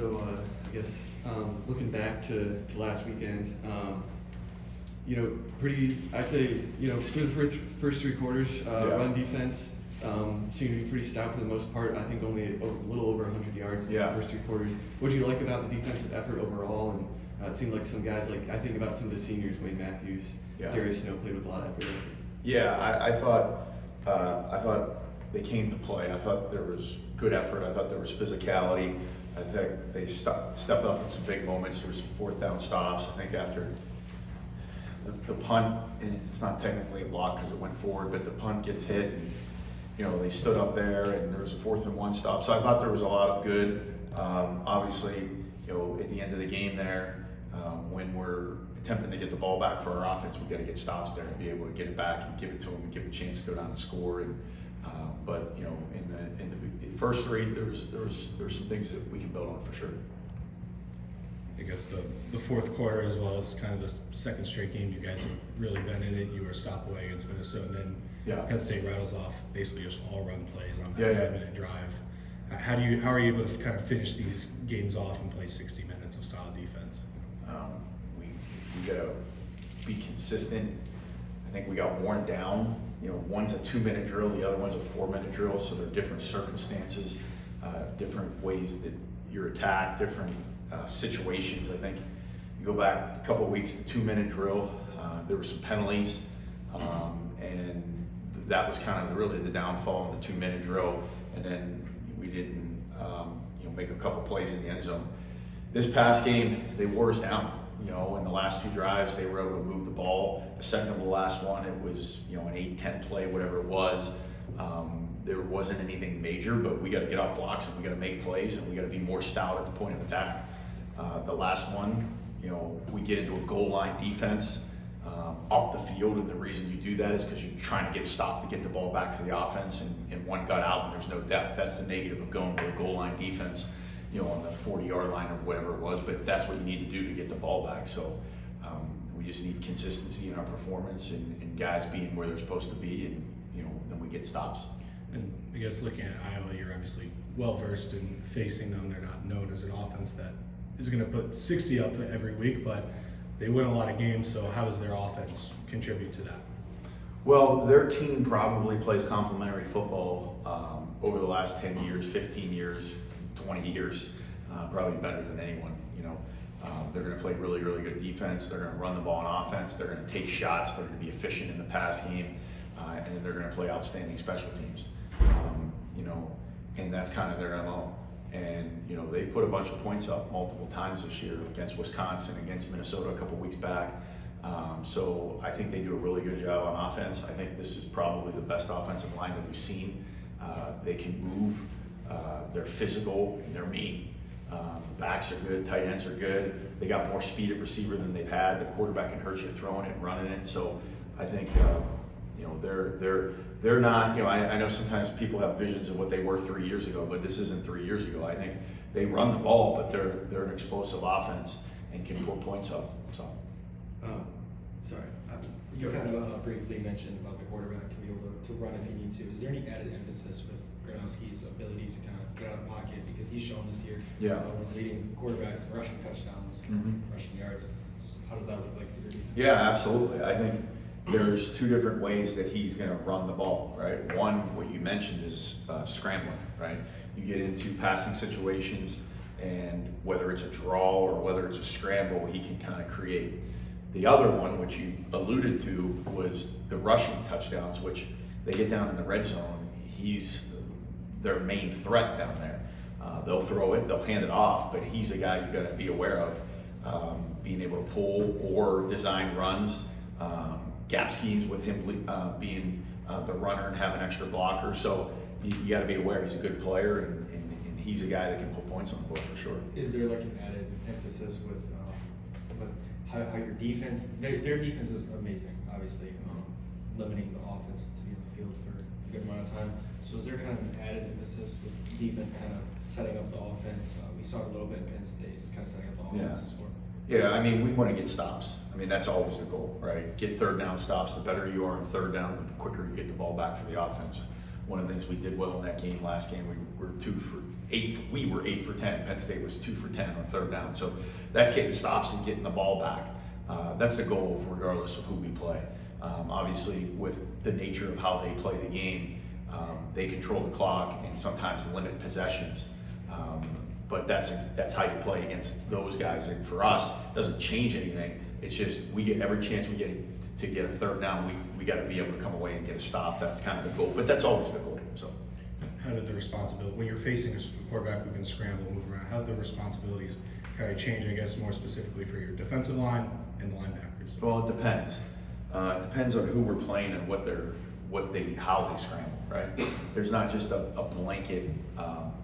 I guess looking back to last weekend, I'd say, through the first three quarters, run defense seemed to be pretty stout for the most part. I think only a little over 100 yards in the first three quarters. What do you like about the defensive effort overall? And it seemed like some guys, like I think about some of the seniors, Wayne Matthews, Darius Snow, played with a lot of effort. Yeah, I thought they came to play. I thought there was good effort. I thought there was physicality. I think they stepped up in some big moments. There was some fourth down stops. I think after the punt, and it's not technically a block because it went forward, but the punt gets hit, and they stood up there, and there was a 4th and 1 stop. So I thought there was a lot of good. Obviously, at the end of the game there, when we're attempting to get the ball back for our offense, we got to get stops there and be able to get it back and give it to them and give them a chance to go down and score. But in the first three, there was some things that we can build on for sure. I guess the fourth quarter, as well as kind of the second straight game, you guys have really been in it. You were a stop away against Minnesota, and then Penn State rattles off basically just all run plays on that 9-minute drive. How are you able to kind of finish these games off and play 60 minutes of solid defense? We got to be consistent. I think we got worn down. One's a 2-minute drill, the other one's a 4-minute drill, so they're different circumstances, different ways that you're attacked, different situations. I think you go back a couple of weeks, the 2-minute drill, there were some penalties, and that was kind of really the downfall in the 2-minute drill, and then we didn't make a couple plays in the end zone. This past game, they wore us down. In the last 2 drives, they were able to move the ball. The second to the last one, it was, an 8-10 play, whatever it was. There wasn't anything major, but we got to get off blocks and we got to make plays and we got to be more stout at the point of attack. The last one, we get into a goal line defense up the field, and the reason you do that is because you're trying to get stopped to get the ball back to the offense, and one got out and there's no depth. That's the negative of going with a goal line defense. On the 40-yard line or whatever it was, but that's what you need to do to get the ball back. So we just need consistency in our performance and guys being where they're supposed to be, and then we get stops. And I guess looking at Iowa, you're obviously well versed in facing them. They're not known as an offense that is going to put 60 up every week, but they win a lot of games. So how does their offense contribute to that? Well, their team probably plays complementary football over the last 10 years, 15 years, 20 years, probably better than anyone. They're going to play really, really good defense. They're going to run the ball on offense. They're going to take shots. They're going to be efficient in the pass game, and then they're going to play outstanding special teams. And that's kind of their MO. And they put a bunch of points up multiple times this year against Wisconsin, against Minnesota a couple weeks back. So I think they do a really good job on offense. I think this is probably the best offensive line that we've seen. They can move. They're physical, they're mean. The backs are good, tight ends are good. They got more speed at receiver than they've had. The quarterback can hurt you throwing it and running it. So I think they're not. I know sometimes people have visions of what they were 3 years ago, but this isn't 3 years ago. I think they run the ball, but they're an explosive offense and can put points up. So. Sorry. You kind of briefly mentioned about the quarterback can be able to run if he needs to. Is there any added emphasis with Gronowski's ability to kind of get out of the pocket, because he's shown this year when leading quarterbacks in rushing touchdowns, rushing yards? Just how does that look like for your defense? Yeah, absolutely. I think there's 2 different ways that he's going to run the ball, right? One, what you mentioned is scrambling, right? You get into passing situations, and whether it's a draw or whether it's a scramble, he can kind of create. The other one, which you alluded to, was the rushing touchdowns, which they get down in the red zone. He's their main threat down there. They'll throw it, they'll hand it off, but he's a guy you got to be aware of, being able to pull or design runs, gap schemes with him being the runner and having extra blockers. So you got to be aware he's a good player, and he's a guy that can put points on the board for sure. Is there like an added emphasis with how your defense, their defense is amazing, obviously, limiting the offense to be on the field for a good amount of time. So is there kind of an added emphasis with defense kind of setting up the offense? We saw it a little bit in Penn State, just kind of setting up the offense to score. Yeah, I mean, we want to get stops. I mean, that's always the goal, right? Get third down stops. The better you are on third down, the quicker you get the ball back for the offense. One of the things we did well in that game, last game, we were 2 for we were 8 for 10. Penn State was 2 for 10 on third down. So that's getting stops and getting the ball back. That's the goal regardless of who we play. Obviously, with the nature of how they play the game, they control the clock and sometimes limit possessions. But that's how you play against those guys. And for us, it doesn't change anything. It's just we get every chance we get to get a third down, we got to be able to come away and get a stop. That's kind of the goal. But that's always the goal. So. How did the responsibility, when you're facing a quarterback who can scramble, move around, how did the responsibilities kind of change, I guess, more specifically for your defensive line and the linebackers? Well, it depends. It depends on who we're playing and how they scramble, right? There's not just a blanket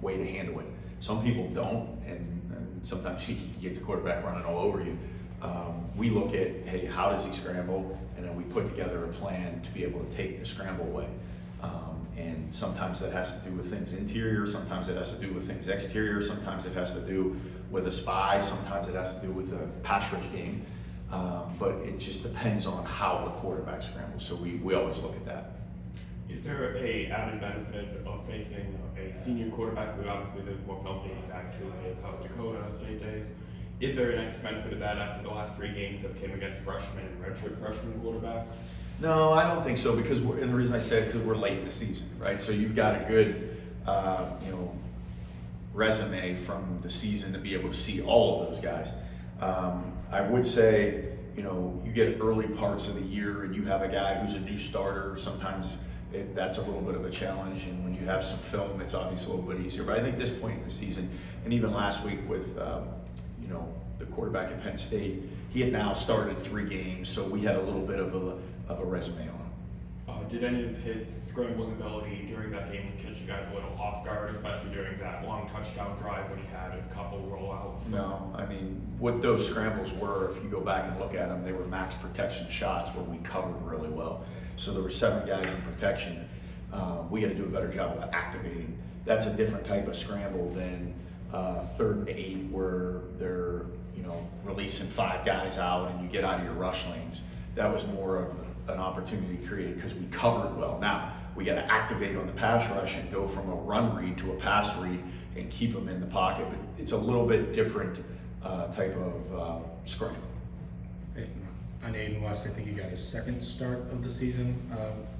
way to handle it. Some people don't, and sometimes you get the quarterback running all over you. We look at, hey, how does he scramble? And then we put together a plan to be able to take the scramble away. And sometimes that has to do with things interior, sometimes it has to do with things exterior, sometimes it has to do with a spy, sometimes it has to do with a pass rush game. But it just depends on how the quarterback scrambles. So we always look at that. Is there a added benefit of facing a senior quarterback who obviously there's more film dating back to his South Dakota State days? Is there an extra benefit of that after the last 3 games that came against freshmen and redshirt freshman quarterbacks? No, I don't think so, because and the reason I said it is because we're late in the season, right? So you've got a good, resume from the season to be able to see all of those guys. I would say, you get early parts of the year and you have a guy who's a new starter. Sometimes that's a little bit of a challenge, and when you have some film, it's obviously a little bit easier. But I think this point in the season, and even last week with, the quarterback at Penn State, he had now started 3 games, so we had a little bit of a resume on him. Did any of his scrambling ability during that game catch you guys a little off guard, especially during that long touchdown drive when he had a couple rollouts? No, I mean, what those scrambles were, if you go back and look at them, they were max protection shots where we covered really well. So there were 7 guys in protection. We got to do a better job of activating. That's a different type of scramble than 3rd and 8 where they're releasing 5 guys out and you get out of your rush lanes. That was more of an opportunity created because we covered well. Now we got to activate on the pass rush and go from a run read to a pass read and keep them in the pocket. But it's a little bit different type of scramble. On Aiden West, I think he got his 2nd start of the season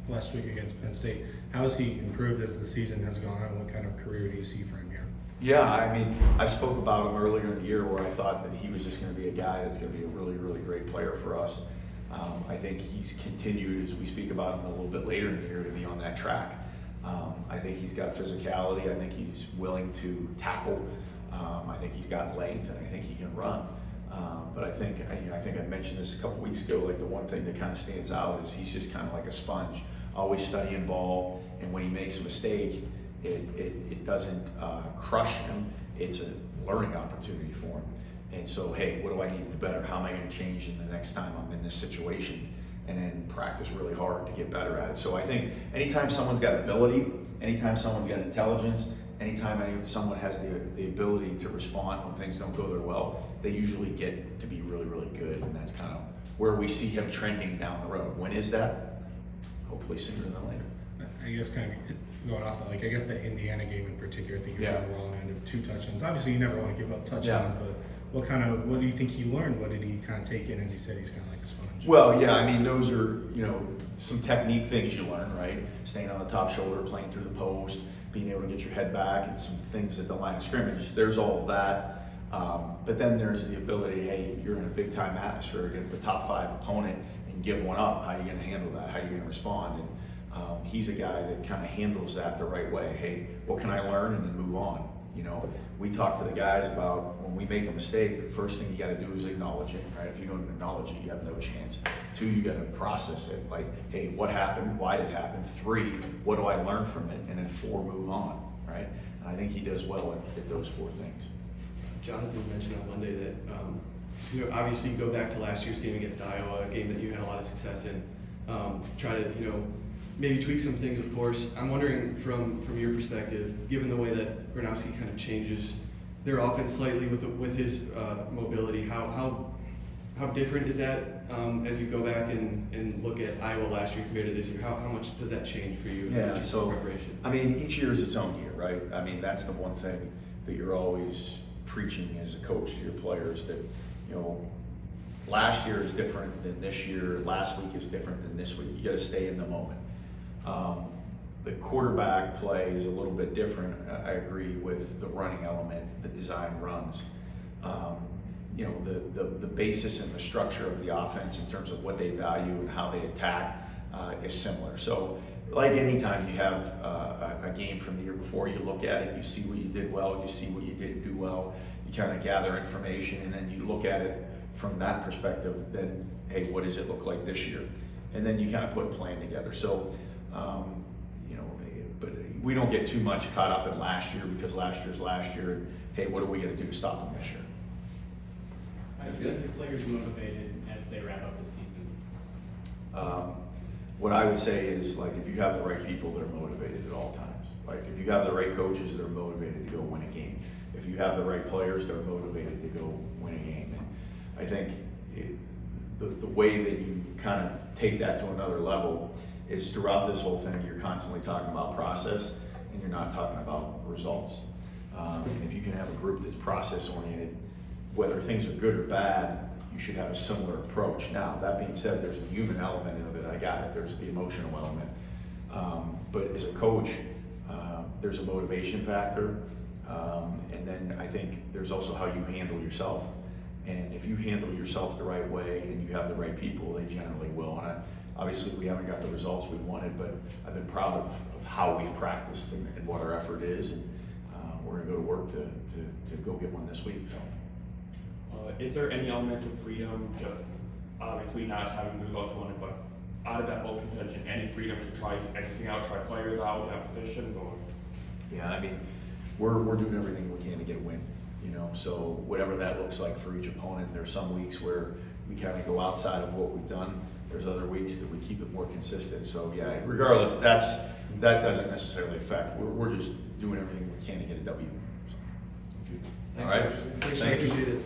last week against Penn State. How has he improved as the season has gone on? What kind of career do you see for him here? Yeah, I mean, I spoke about him earlier in the year where I thought that he was just going to be a guy that's going to be a really, really great player for us. I think he's continued, as we speak about him a little bit later in the year, to be on that track. I think he's got physicality. I think he's willing to tackle. I think he's got length, and I think he can run. But I think I mentioned this a couple weeks ago. Like, the one thing that kind of stands out is he's just kind of like a sponge, always studying ball. And when he makes a mistake, it doesn't crush him. It's a learning opportunity for him. And so, hey, what do I need to do better? How am I going to change in the next time I'm in this situation? And then practice really hard to get better at it. So I think anytime someone's got ability, anytime someone's got intelligence, anytime someone has the ability to respond when things don't go their well, they usually get to be really, really good. And that's kind of where we see him trending down the road. When is that? Hopefully sooner than later. I guess kind of going off that, I guess the Indiana game in particular, I think you're on the wrong end of 2 touchdowns. Obviously, you never want to give up touchdowns, but what do you think he learned? What did he kind of take in? As you said, he's kind of like a sponge. Well, yeah, I mean, those are, some technique things you learn, right? Staying on the top shoulder, playing through the post, being able to get your head back, and some things at the line of scrimmage. There's all of that. But then there's the ability, hey, you're in a big time atmosphere against the top 5 opponent and give one up. How are you going to handle that? How are you going to respond? And he's a guy that kind of handles that the right way. Hey, what can I learn? And then move on. We talk to the guys about when we make a mistake, first thing you got to do is acknowledge it, right? If you don't acknowledge it, you have no chance. 2, you got to process it. Like, hey, what happened? Why did it happen? 3, what do I learn from it? And then 4, move on, right? And I think he does well at those 4 things. Jonathan mentioned on Monday that, obviously you go back to last year's game against Iowa, a game that you had a lot of success in. Try to, maybe tweak some things, of course. I'm wondering from your perspective, given the way that Gronowski kind of changes their offense slightly with his mobility, how How different is that as you go back and look at Iowa last year compared to this year? How much does that change for you? Yeah, just so, preparation? I mean, each year is its own year, right? I mean, that's the one thing that you're always preaching as a coach to your players, that, you know, last year is different than this year, last week is different than this week. You gotta stay in the moment. The quarterback play is a little bit different, I agree, with the running element, the design runs. You know, the basis and the structure of the offense in terms of what they value and how they attack is similar. So, like any time you have a game from the year before, you look at it, you see what you did well, you see what you didn't do well, you kind of gather information, and then you look at it from that perspective, then, hey, what does it look like this year? And then you kind of put a plan together. So, you know, but we don't get too much caught up in last year, because last year's last year, and hey, what are we going to do to stop them this year? How do you keep your players motivated as they wrap up the season? What I would say is, like, if you have the right people, they're motivated at all times. Like, if you have the right coaches, they're motivated to go win a game. If you have the right players, they're motivated to go win a game. And I think the way that you kind of take that to another level is throughout this whole thing, you're constantly talking about process, and you're not talking about results. And if you can have a group that's process oriented, whether things are good or bad, you should have a similar approach. Now, that being said, there's the human element of it, I got it, there's the emotional element. But as a coach, there's a motivation factor, and then I think there's also how you handle yourself. And if you handle yourself the right way and you have the right people, they generally will. And obviously we haven't got the results we wanted, but I've been proud of how we've practiced and what our effort is. And we're gonna go to work to go get one this week. So. Is there any element of freedom, just obviously not having the results you wanted, but out of that bowl contention, any freedom to try anything out, try players out, have positions, or? Yeah, I mean, we're doing everything we can to get a win, you know, so whatever that looks like for each opponent. There's some weeks where we kind of go outside of what we've done. There's other weeks that we keep it more consistent. So yeah, regardless, that doesn't necessarily affect. We're just doing everything we can to get a W. Thanks, All right. Coach. Thanks. Thanks. I appreciate it.